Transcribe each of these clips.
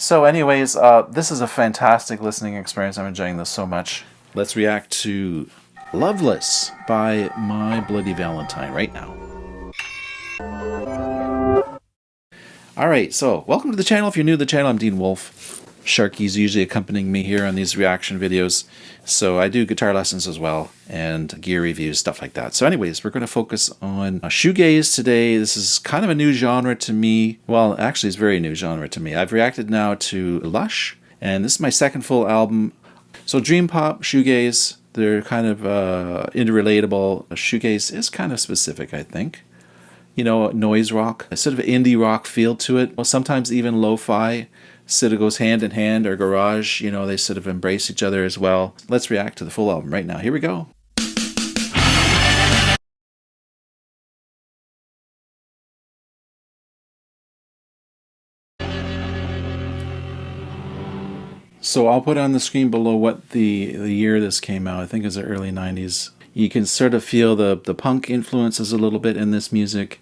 So anyways, this is a fantastic listening experience. I'm enjoying this so much. Let's react to Loveless by My Bloody Valentine right now. Alright, so welcome to the channel. If you're new to the channel, I'm Dean Wolfe. Sharky's usually accompanying me here on these reaction videos. So I do guitar lessons as well, and gear reviews, stuff like that. So anyways, we're going to focus on shoegaze today. This is kind of a new genre to me. Well, actually it's a very new genre to me. I've reacted now to Lush, and this is my second full album. So dream pop, shoegaze, they're kind of interrelatable. Shoegaze is kind of specific, I think. You know, noise rock, a sort of indie rock feel to it. Well, sometimes even lo-fi sort of goes hand in hand, or garage, you know, they sort of embrace each other as well. Let's react to the full album right now. Here we go. So I'll put on the screen below what the year this came out. I think it's the early 90s. You can sort of feel the punk influences a little bit in this music.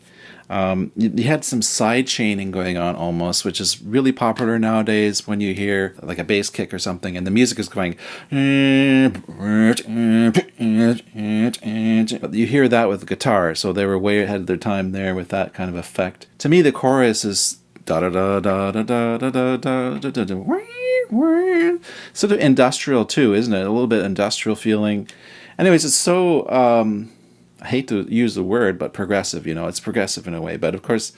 You had some side chaining going on almost, which is really popular nowadays when you hear like a bass kick or something and the music is going. You hear that with the guitar, so they were way ahead of their time there with that kind of effect. To me, the chorus is da da da da da da da da da da da da. Sort of industrial too, isn't it? A little bit industrial feeling. Anyways, it's so I hate to use the word, but progressive, you know, it's progressive in a way. But of course,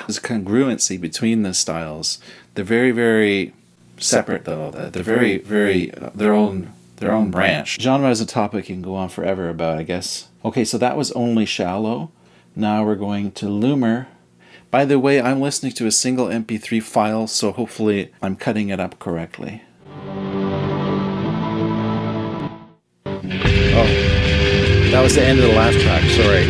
there's congruency between the styles. They're very, very separate, though. They're very, very their own branch. Genre is a topic you can go on forever about, I guess. Okay, so that was Only Shallow. Now we're going to Loomer. By the way, I'm listening to a single MP3 file, so hopefully I'm cutting it up correctly. Oh. That was the end of the last track, sorry.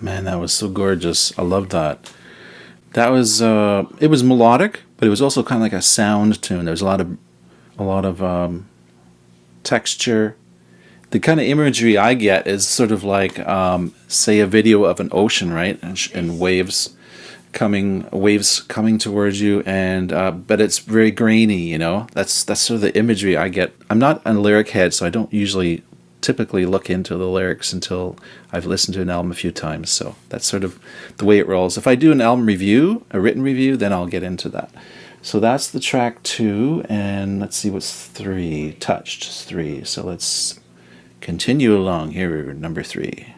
Man, that was so gorgeous. I love that. That was it was melodic, but it was also kind of like a sound tune. There was a lot of texture, the kind of imagery I get is sort of like, say, a video of an ocean, right? And waves coming towards you, and but it's very grainy, you know. That's sort of the imagery I get. I'm not a lyric head, so I don't usually typically look into the lyrics until I've listened to an album a few times. So that's sort of the way it rolls. If I do an album review, a written review, then I'll get into that. So that's the track 2, and let's see what's 3. Touched 3. So let's continue along here. Number 3.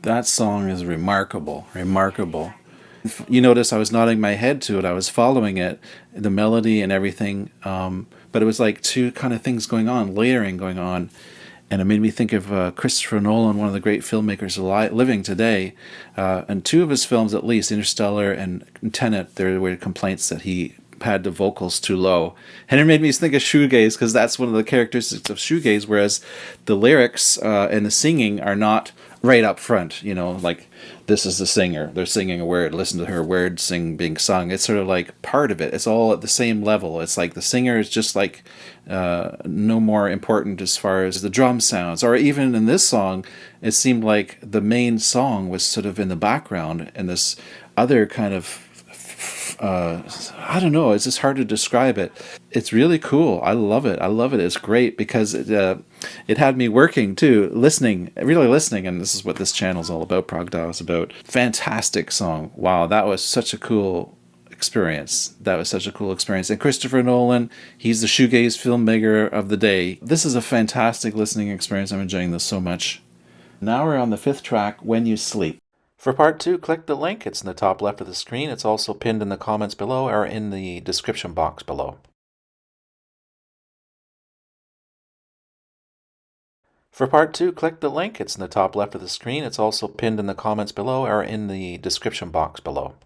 That song is remarkable, remarkable. You notice I was nodding my head to it. I was following it, the melody and everything. But it was like two kind of things going on, layering going on. And it made me think of Christopher Nolan, one of the great filmmakers living today. And two of his films, at least, Interstellar and Tenet, there were complaints that he had the vocals too low. And it made me think of shoegaze, because that's one of the characteristics of shoegaze, whereas the lyrics and the singing are not right up front, like this is the singer, they're singing a word, listen to her word being sung. It's sort of like part of it. It's all at the same level. It's like the singer is just like no more important as far as the drum sounds. Or even in this song, it seemed like the main song was sort of in the background, and this other kind of I don't know. It's just hard to describe it. It's really cool. I love it. I love it. It's great because it had me working too, listening, really listening. And this is what this channel is all about. Prog Dial is about. Fantastic song. Wow, that was such a cool experience. That was such a cool experience. And Christopher Nolan, he's the shoegaze filmmaker of the day. This is a fantastic listening experience. I'm enjoying this so much. Now we're on the fifth track, When You Sleep. For part 2, click the link. It's in the top left of the screen. It's also pinned in the comments below or in the description box below. For part 2, click the link. It's in the top left of the screen. It's also pinned in the comments below or in the description box below.